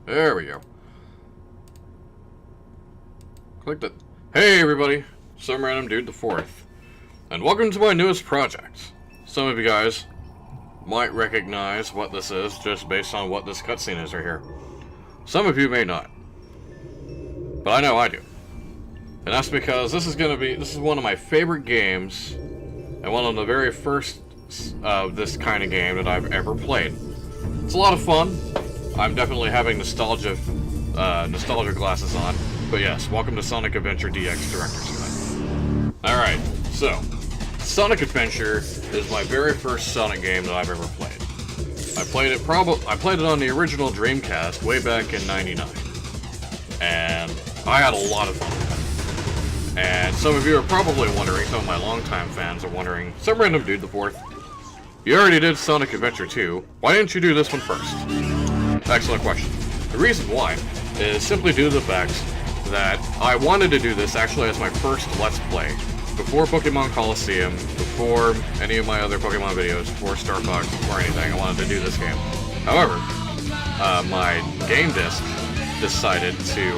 There we go. Clicked it. Hey everybody, some random dude the fourth, and welcome to my newest project. Some of you guys might recognize what this is just based on what this cutscene is right here. Some of you may not, but I know I do. And that's because this is one of my favorite games, and one of the very first of this kind of game that I've ever played. It's a lot of fun. I'm definitely having nostalgia glasses on. But yes, welcome to Sonic Adventure DX Director's Cut. Alright, so Sonic Adventure is my very first Sonic game that I've ever played. I played it on the original Dreamcast way back in '99. And I had a lot of fun with it. And some of you are probably wondering, some of my longtime fans are wondering, some random dude the fourth, you already did Sonic Adventure 2, why didn't you do this one first? Excellent question. The reason why is simply due to the fact that I wanted to do this actually as my first Let's Play. Before Pokemon Coliseum, before any of my other Pokemon videos, before Star Fox, before anything, I wanted to do this game. However, my game disc decided to,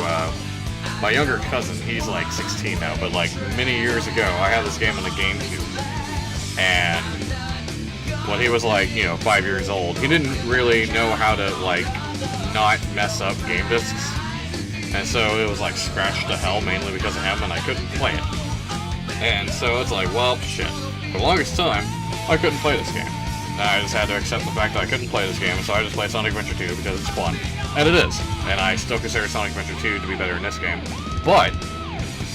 my younger cousin, he's like 16 now, but like many years ago, I had this game on the GameCube. And when he was like, 5 years old, he didn't really know how to like not mess up game discs. And so it was like scratched to hell mainly because of him, and I couldn't play it. And so it's like, well, shit. For the longest time, I couldn't play this game. And I just had to accept the fact that I couldn't play this game, and so I just played Sonic Adventure 2 because it's fun. And it is. And I still consider Sonic Adventure 2 to be better in this game. But,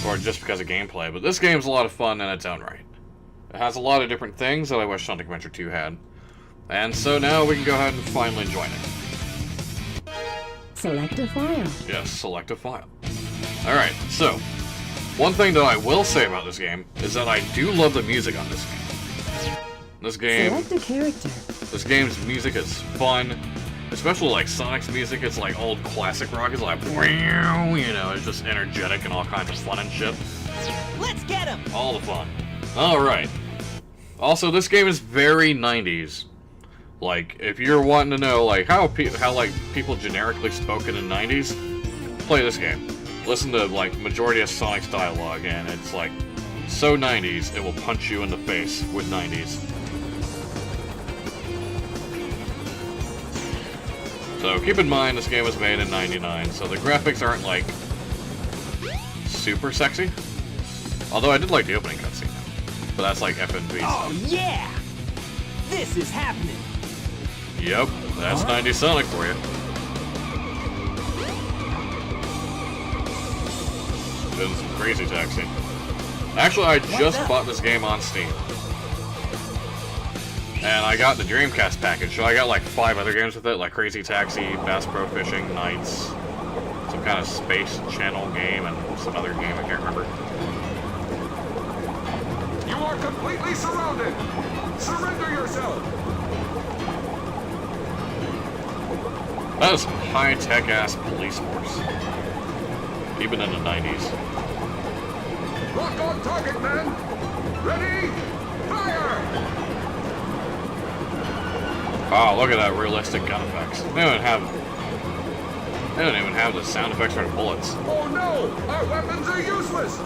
or just because of gameplay, but this game's a lot of fun in its own right. It has a lot of different things that I wish Sonic Adventure 2 had. And so now we can go ahead and finally join it. Select a file. Yes, select a file. Alright, so, one thing that I will say about this game is that I do love the music on this game. Select a character. This game's music is fun, especially like Sonic's music. It's like old classic rock. It's like, it's just energetic and all kinds of fun and shit. Let's get him! All the fun. Alright. Also, this game is very 90s. Like, if you're wanting to know, like, how people generically spoke in the 90s, play this game. Listen to, like, majority of Sonic's dialogue, and it's, like, so 90s, it will punch you in the face with 90s. So, keep in mind, this game was made in '99, so the graphics aren't, like, super sexy. Although I did like the opening cutscene, but that's, like, FNV Oh, stuff. yeah! This is happening! Yep, that's 90s Sonic for you. Doing some crazy taxi. Actually, I just bought this game on Steam. And I got the Dreamcast package, so I got like 5 other games with it, like Crazy Taxi, Bass Pro Fishing, Nights, some kind of space channel game, and some other game I can't remember. You are completely surrounded! Surrender yourself! That is some high-tech ass police force. Even in the 90s. Lock on target, men! Ready? Fire! Oh, look at that realistic gun effects. They don't even have the sound effects for the bullets. Oh no! Our weapons are useless!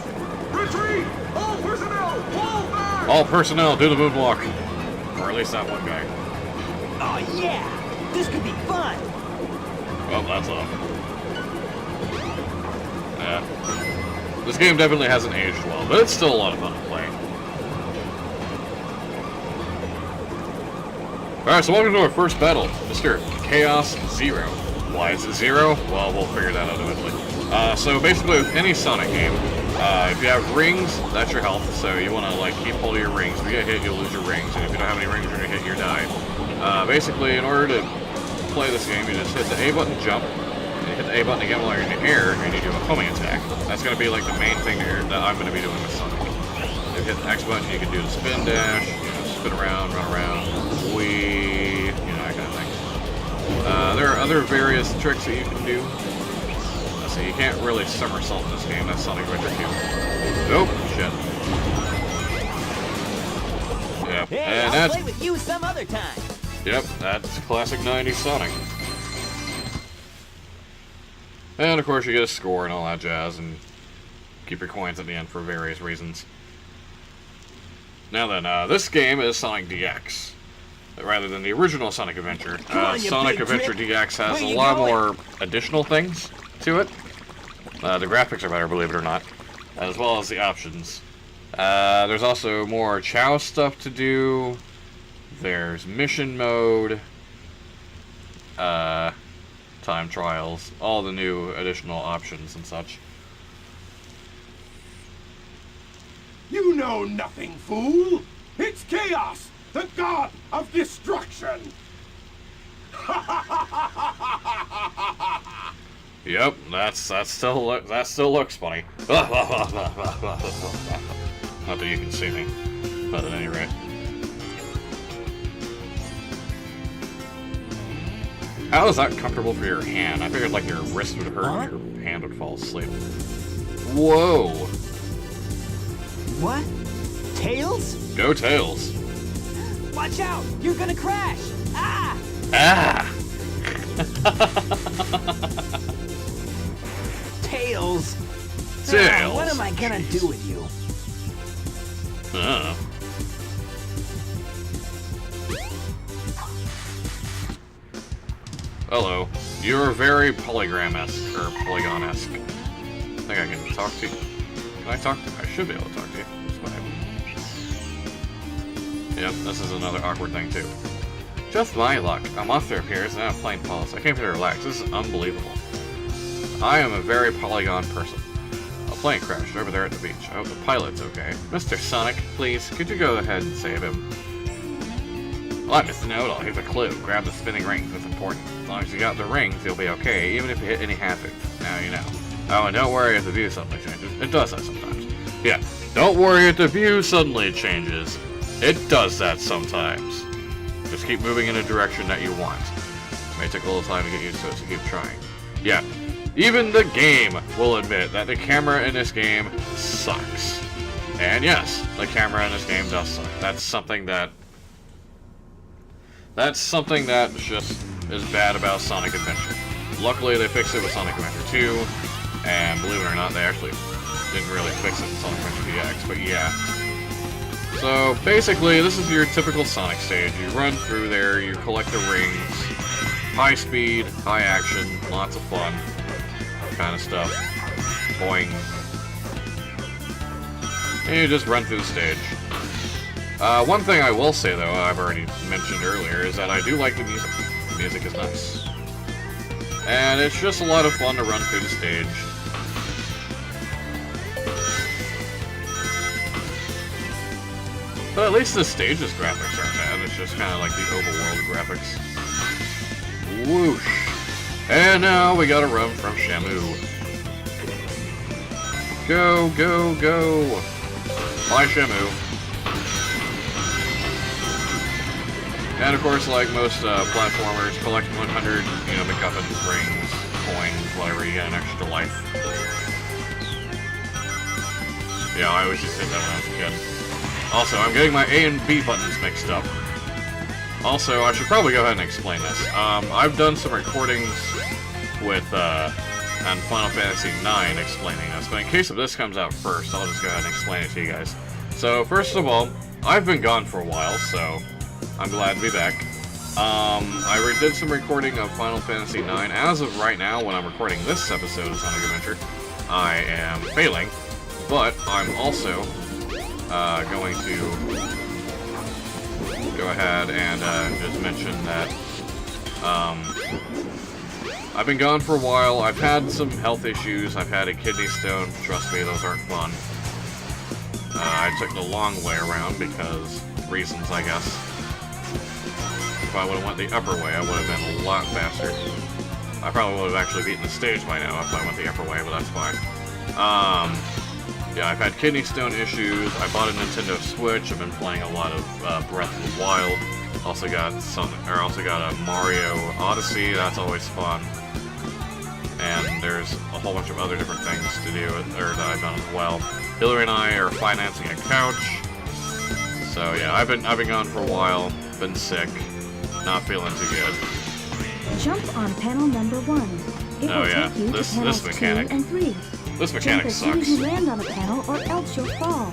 Retreat! All personnel, fall back! All personnel, do the moonwalk. Or at least that one guy. Oh, yeah! This could be fun! Well, that's off. Yeah. This game definitely hasn't aged well, but it's still a lot of fun to play. Alright, so welcome to our first battle, Mr. Chaos Zero. Why is it zero? Well, we'll figure that out eventually. So basically with any Sonic game, if you have rings, that's your health, so you want to like keep hold of your rings. If you get hit, you'll lose your rings, and if you don't have any rings, you're going to hit your die. Basically, in order to play this game, you just hit the A button to jump, and you hit the A button again while you're in the air, and you do a homing attack. That's going to be like the main thing that I'm going to be doing with Sonic. If you hit the X button, you can do the spin dash, spin around, run around, whee, that kind of thing. There are other various tricks that you can do. Let's see, you can't really somersault in this game, that's Sonic Adventure 2. Nope, shit. Yep, Hey, and I'll that's... play with you some other time. Yep, that's classic 90s Sonic. And of course you get a score and all that jazz, and keep your coins at the end for various reasons. Now then, this game is Sonic DX. Rather than the original Sonic Adventure. Sonic Adventure DX has a lot more additional things to it. The graphics are better, believe it or not. As well as the options. There's also more Chow stuff to do. There's mission mode. Time trials. All the new additional options and such. You know nothing, fool! It's Chaos, the god of destruction! Yep, that still looks funny. Not that you can see me, but at any rate. How is that comfortable for your hand? I figured like your wrist would hurt and your hand would fall asleep. Whoa! What? Tails? Go Tails! Watch out! You're gonna crash! Ah! Ah! Tails! Tails! What am I gonna do with you? Hello. You're very polygram-esque, or polygon-esque. I think I can talk to you. Can I talk to you? I should be able to talk to you. That's fine. Yep, this is another awkward thing, too. Just my luck. A monster appears and I'm playing Pulse. I came here to relax. This is unbelievable. I am a very polygon person. A plane crashed over there at the beach. I hope the pilot's okay. Mr. Sonic, please, could you go ahead and save him? Well, I missed the note. Here's a clue. Grab the spinning rings. That's important. As long as you got the rings, you'll be okay, even if you hit any hazards. Now you know. Oh, and don't worry if the view suddenly changes. It does that sometimes. Yeah, don't worry if the view suddenly changes. It does that sometimes. Just keep moving in a direction that you want. It may take a little time to get used to it, so keep trying. Yeah, even the game will admit that the camera in this game sucks. And yes, the camera in this game does suck. That's something that just is bad about Sonic Adventure. Luckily, they fixed it with Sonic Adventure 2, and believe it or not, they actually didn't really fix it in Sonic Adventure DX, but yeah. So, basically, this is your typical Sonic stage. You run through there, you collect the rings, high speed, high action, lots of fun, kind of stuff. Boing. And you just run through the stage. One thing I will say, though, I've already mentioned earlier, is that I do like the music. The music is nice. And it's just a lot of fun to run through the stage. But at least the stage's graphics aren't bad. It's just kind of like the overworld graphics. Whoosh. And now we gotta run from Shamu. Go, go, go. Bye, Shamu. And of course, like most platformers, collect 100, MacGuffins, rings, coins, whatever, you get an extra life. Yeah, I always just did that when I was a kid. Also, I'm getting my A and B buttons mixed up. Also, I should probably go ahead and explain this. I've done some recordings with, on Final Fantasy IX explaining this, but in case if this comes out first, I'll just go ahead and explain it to you guys. So, first of all, I've been gone for a while, so I'm glad to be back. I did some recording of Final Fantasy IX. As of right now, when I'm recording this episode of Sonic Adventure, I am failing, but I'm also going to go ahead and just mention that I've been gone for a while. I've had some health issues. I've had a kidney stone. Trust me, those aren't fun. I took the long way around because reasons, I guess. If I would have went the upper way, I would have been a lot faster. I probably would have actually beaten the stage by now if I went the upper way, but that's fine. Yeah, I've had kidney stone issues. I bought a Nintendo Switch. I've been playing a lot of Breath of the Wild. Also got a Mario Odyssey. That's always fun. And there's a whole bunch of other different things to do, that I've done as well. Hillary and I are financing a couch. So yeah, I've been gone for a while. Been sick. Not feeling too good. Jump on panel number 1. It Oh will yeah, take you to this panels mechanic. 2 and 3. This Jump mechanic as soon sucks. as you land on a panel, or else you'll fall.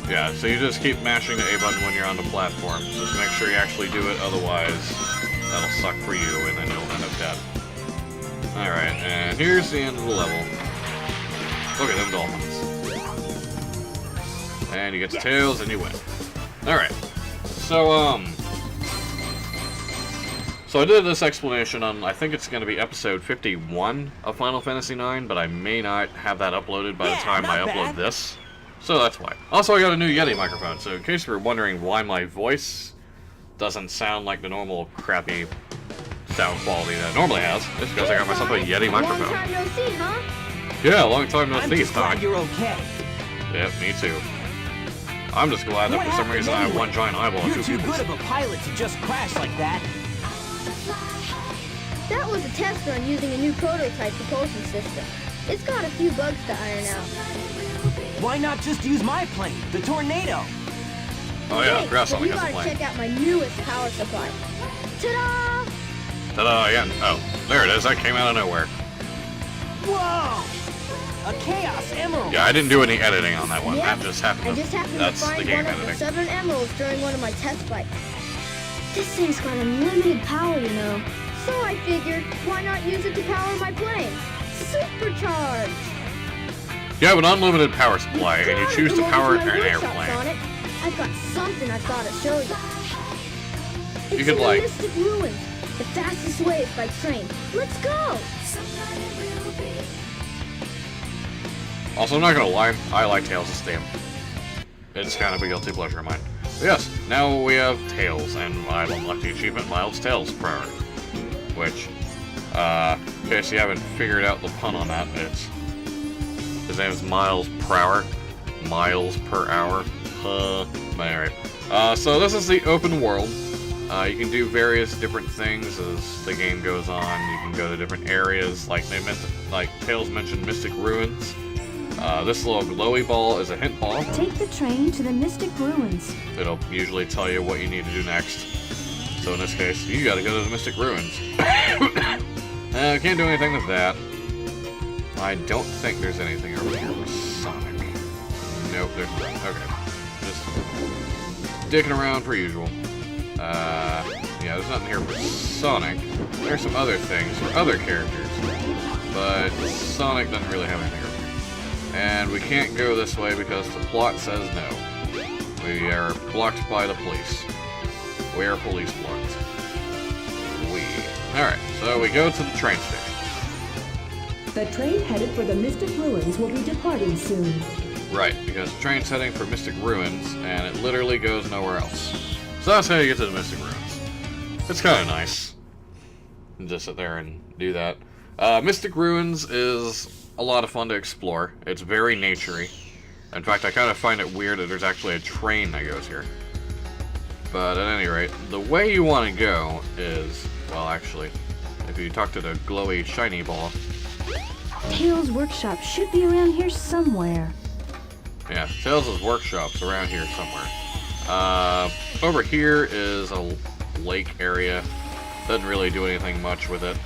Yeah, so you just keep mashing the A button when you're on the platform. Just make sure you actually do it, otherwise that'll suck for you and then you'll end up dead. Alright, and here's the end of the level. Look at them dolphins. And you get the tails and you win. Alright. So I did this explanation on, I think it's going to be episode 51 of Final Fantasy IX, but I may not have that uploaded by the time I upload this. So that's why. Also, I got a new Yeti microphone, so in case you were wondering why my voice doesn't sound like the normal crappy sound quality that it normally has, it's because I got myself a Yeti microphone. Long time no see, huh? Yeah, long time no I'm see, just glad Sonic. you're okay. Yep, me too. I'm just glad that What for some happened reason I have anyway? one giant eyeball and You're two too pupils. good of a pilot to just crash like that. That was a test run using a new prototype propulsion system. It's got a few bugs to iron out. Why not just use my plane, the Tornado? Oh yeah, Thanks, Grass but only you has a gotta plane. check out my newest power supply. Ta-da! Ta-da, yeah. Oh, there it is. That came out of nowhere. Whoa! A Chaos Emerald! Yeah, I didn't do any editing on that one. Yep. That just happened. I just happened to That's the find game one of the editing. 7 emeralds during one of my test flights. This thing's got unlimited power, you know. So I figured, why not use it to power my plane? Supercharged! You have an unlimited power supply, and you gotta choose to come over power my an workshop, airplane. Sonic. I've got something I've got to show you. It's could, in the like- Mystic Ruins. The fastest way is by train. Let's go! Also, I'm not gonna lie, I like Tails' theme. It's kind of a guilty pleasure of mine. But yes, now we have Tails, and I've unlocked the achievement Miles Tails per hour. Which, in case you haven't figured out the pun on that, his name is Miles per hour. Miles per hour. But anyway. So this is the open world. You can do various different things as the game goes on. You can go to different areas, like Tails mentioned Mystic Ruins. This little glowy ball is a hint ball. Take the train to the Mystic Ruins. It'll usually tell you what you need to do next. So in this case, you gotta go to the Mystic Ruins. Can't do anything with that. I don't think there's anything over here with Sonic. Nope, there's not. Okay. Just dicking around per usual. Yeah, there's nothing here for Sonic. There's some other things for other characters. But Sonic doesn't really have anything over here. And we can't go this way because the plot says no. We are blocked by the police. We are police blocked. Alright, so we go to the train station. The train headed for the Mystic Ruins will be departing soon. Right, because the train's heading for Mystic Ruins, and it literally goes nowhere else. So that's how you get to the Mystic Ruins. It's kind of nice. And just sit there and do that. Mystic Ruins is a lot of fun to explore. It's very naturey. In fact, I kind of find it weird that there's actually a train that goes here. But at any rate, the way you want to go is, well, actually, if you talk to the glowy shiny ball. Tails' workshop should be around here somewhere. Yeah, Tails' workshop's around here somewhere. Over here is a lake area. Doesn't really do anything much with it.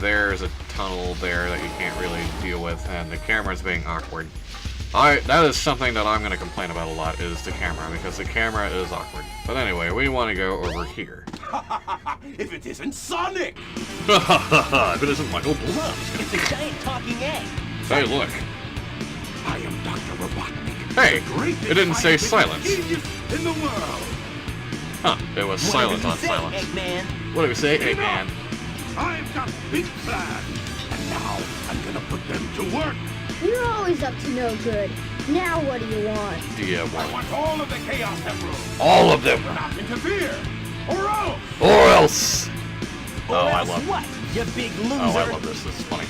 There's a tunnel there that you can't really deal with, and the camera's being awkward. That is something that I'm going to complain about a lot, is the camera, because the camera is awkward. But anyway, we want to go over here. If it isn't Sonic! If it isn't Michael Blum. Look, it's a giant talking egg. Hey, look. I am Dr. Robotnik. Hey, the greatest it didn't say scientific silence. genius in the world. Huh, it was silent on What did you say, silence. Eggman? What do we say, Eggman? I've got big plans, and now I'm gonna put them to work. You're always up to no good. Now what do you want? Yeah, I well, want all of the Chaos Emeralds. all of them. Do not interfere, or else. Or else. Or Oh, I else love what, you big loser? Oh, I love this. This is funny.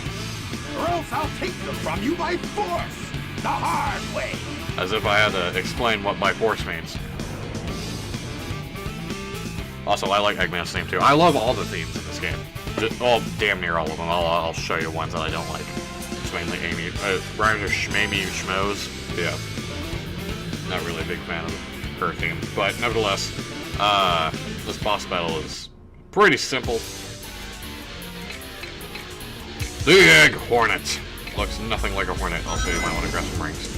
Or else I'll take them from you by force, the hard way. As if I had to explain what by force means. Also, I like Eggman's theme too. I love all the themes in this game. Oh, damn near all of them. I'll show you ones that I don't like. It's mainly Amy. Rhymes with Shmamy Schmoes. Yeah. Not really a big fan of her theme. But nevertheless, this boss battle is pretty simple. The Egg Hornet. Looks nothing like a hornet, also you might want to grab some rings.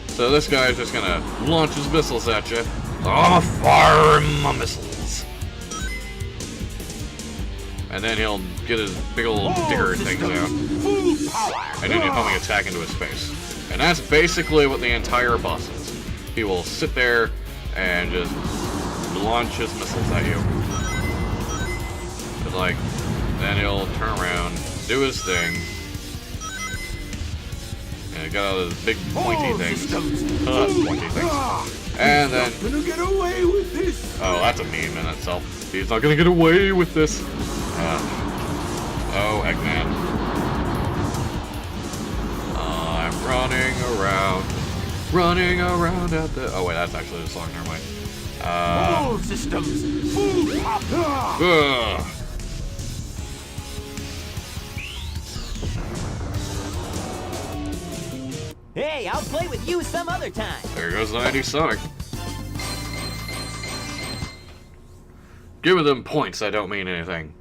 So this guy is just gonna launch his missiles at you. Oh, fire my missiles! And then he'll get his big old digger things out. And then he'll come and attack into his face. And that's basically what the entire boss is. He will sit there and just launch his missiles at you. But like, then he'll turn around, do his thing. And he got all those big pointy things. Pointy things. And then... Get away with this. Oh, that's a meme in itself. He's not gonna get away with this. Oh, Eggman. I'm running around at the... Oh wait, that's actually the song, never mind. All systems, full power. Hey, I'll play with you some other time. There goes the 90's Sonic. Give me them points, I don't mean anything.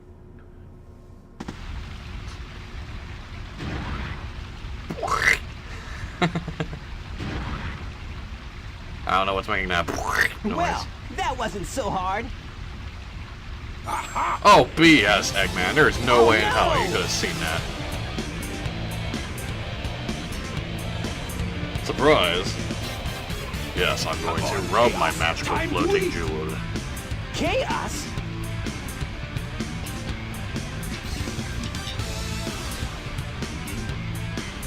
I don't know what's making that noise. Well, that wasn't so hard. Oh, BS, Eggman. There's no way in hell you could have seen that. Surprise. Yes, I'm going to rub my magical floating jewel. Chaos?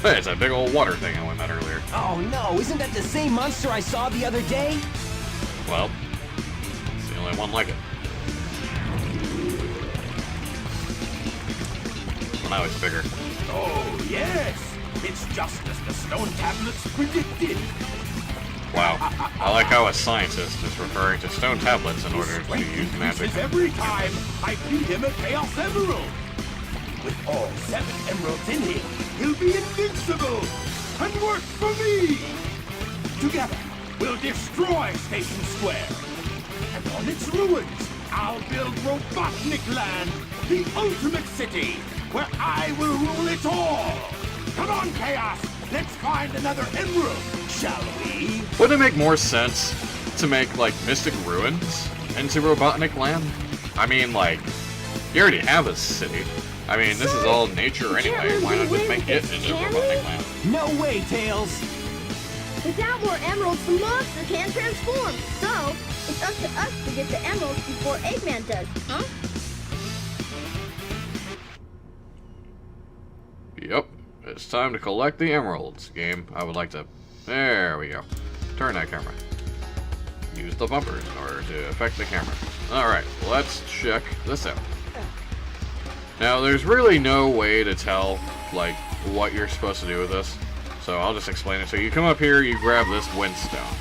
Hey, it's that big old water thing I went at earlier. Oh no, isn't that the same monster I saw the other day? Well, it's the only one like it. Well, now it's bigger. Oh, yes. It's just as the stone tablets predicted. Wow. I like how a scientist is referring to stone tablets in order to use magic. Every time I feed him a Chaos Emerald. With all 7 emeralds in him, he'll be invincible and work for me. Together, we'll destroy Station Square. And on its ruins, I'll build Robotnik Land, the ultimate city, where I will rule it all. Come on, Chaos! Let's find another emerald, shall we? Wouldn't it make more sense to make, like, Mystic Ruins into Robotnik Land? I mean, like, you already have a city. I mean, this is all nature anyway. Why not just make it into Robotnik Land? No way, Tails. Without more emeralds, the monster can't transform. So, it's up to us to get the emeralds before Eggman does, huh? Yep. It's time to collect the emeralds. Game, I would like to... There we go. Turn that camera. Use the bumpers in order to affect the camera. Alright, let's check this out. Now, there's really no way to tell, like, what you're supposed to do with this. So I'll just explain it. So you come up here, you grab this windstone.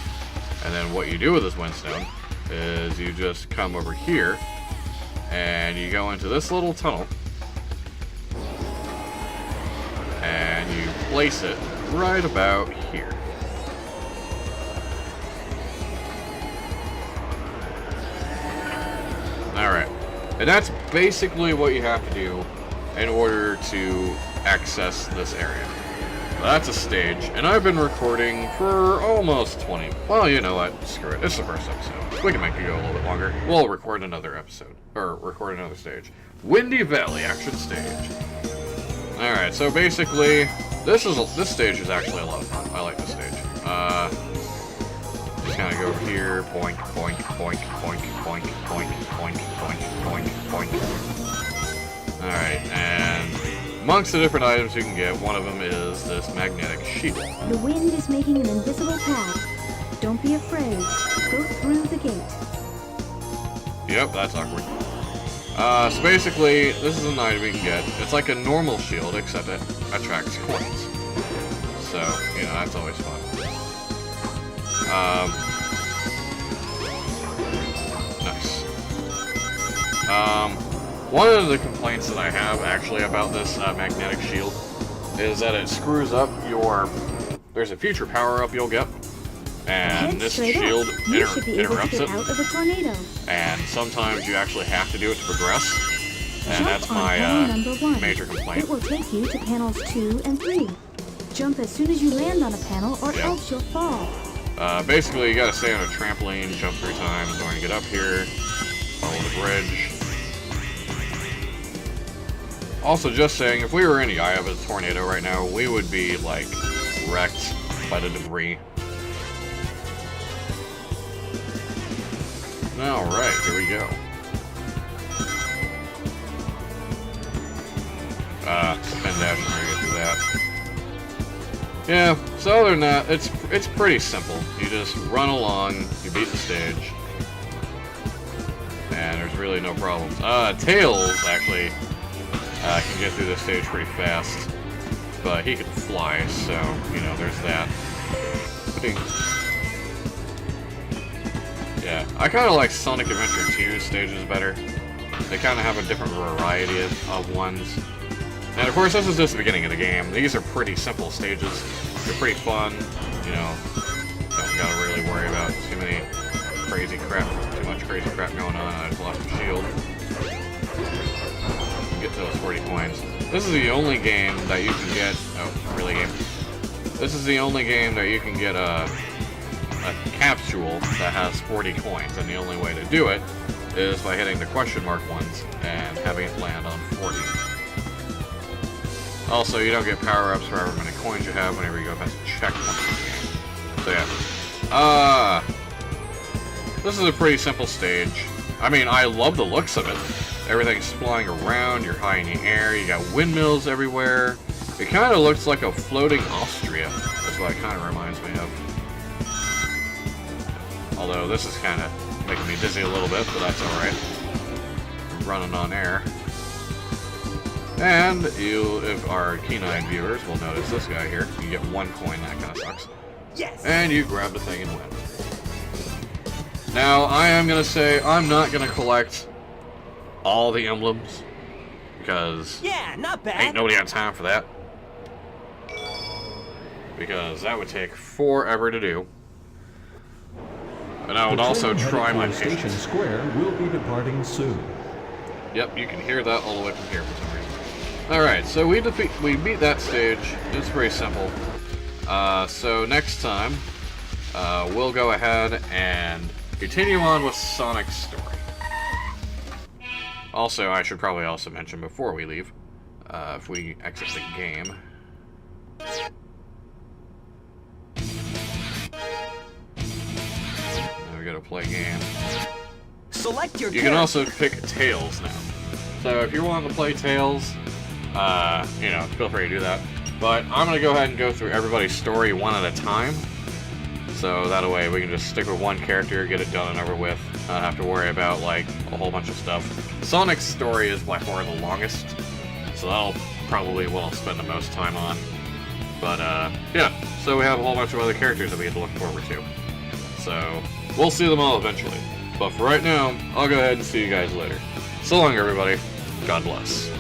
And then what you do with this windstone is you just come over here and you go into this little tunnel. And you place it right about here. Alright. And that's basically what you have to do in order to access this area. That's a stage, and I've been recording for almost 20. Well, you know what? Screw it. It's the first episode. We can make it go a little bit longer. We'll record another episode. Or record another stage. Windy Valley action stage. Alright, so basically, this stage is actually a lot of fun. I like this stage. Just kind of go over here, boink, boink, boink, boink, boink, boink, boink, boink, boink, boink. Alright, and amongst the different items you can get, one of them is this magnetic shield. The wind is making an invisible path. Don't be afraid. Go through the gate. Yep, that's awkward. So basically, this is an item you can get. It's like a normal shield, except it attracts coins. So, you know, that's always fun. Nice. One of the complaints that I have, actually, about this magnetic shield is that it screws up your... There's a future power-up you'll get, and Head this straight shield up. You should be able to interrupts get it. out of a tornado. And sometimes you actually have to do it to progress. And that's Jump on my panel number 1. major complaint. It will take you to panels 2 and 3. Jump as soon as you land on a panel or Yeah. else you'll fall. Basically, you gotta stay on a trampoline, jump 3 times in order to get up here, follow the bridge. Also, just saying, if we were in the eye of a tornado right now, we would be, like, wrecked by the debris. Alright, here we go. Spin dash, we're gonna do that. Yeah, so other than that, it's pretty simple. You just run along, you beat the stage, and there's really no problems. Tails, actually, can get through this stage pretty fast, but he can fly, so, you know, there's that. Yeah, I kind of like Sonic Adventure 2 stages better. They kind of have a different variety of ones. And of course, this is just the beginning of the game. These are pretty simple stages. They're pretty fun, you know. Don't gotta really worry about too much crazy crap going on. I just lost my shield. Get those 40 coins. This is the only game that you can get. Oh, really game? This is the only game that you can get a capsule that has 40 coins, and the only way to do it is by hitting the question mark ones and having it land on 40. Also, you don't get power-ups for however many coins you have whenever you go past a checkpoint in the game. So yeah. This is a pretty simple stage. I mean, I love the looks of it. Everything's flying around, you're high in the air, you got windmills everywhere. It kind of looks like a floating Austria. That's what it kind of reminds me of. Although this is kind of making me dizzy a little bit, but that's alright. I'm running on air. And you, if our keen-eyed viewers will notice this guy here, you get 1 coin, that kind of sucks. Yes! And you grab the thing and win. Now, I am going to say I'm not going to collect all the emblems, because Yeah, not bad. ain't nobody got time for that. Because that would take forever to do. And I would also try my Station patience. Square will be departing soon. Yep, you can hear that all the way from here for some reason. Alright, so we beat that stage. It's pretty simple. So next time, we'll go ahead and continue on with Sonic's story. Also, I should probably also mention before we leave, if we exit the game. Now we gotta play game. Select your You can also pick Tails now. So if you want to play Tails, you know, feel free to do that. But I'm going to go ahead and go through everybody's story one at a time. So that way we can just stick with one character, get it done and over with. Not have to worry about, like, a whole bunch of stuff. Sonic's story is by far the longest. So that'll probably what I'll spend the most time on. But, yeah. So we have a whole bunch of other characters that we have to look forward to. So, we'll see them all eventually. But for right now, I'll go ahead and see you guys later. So long, everybody. God bless.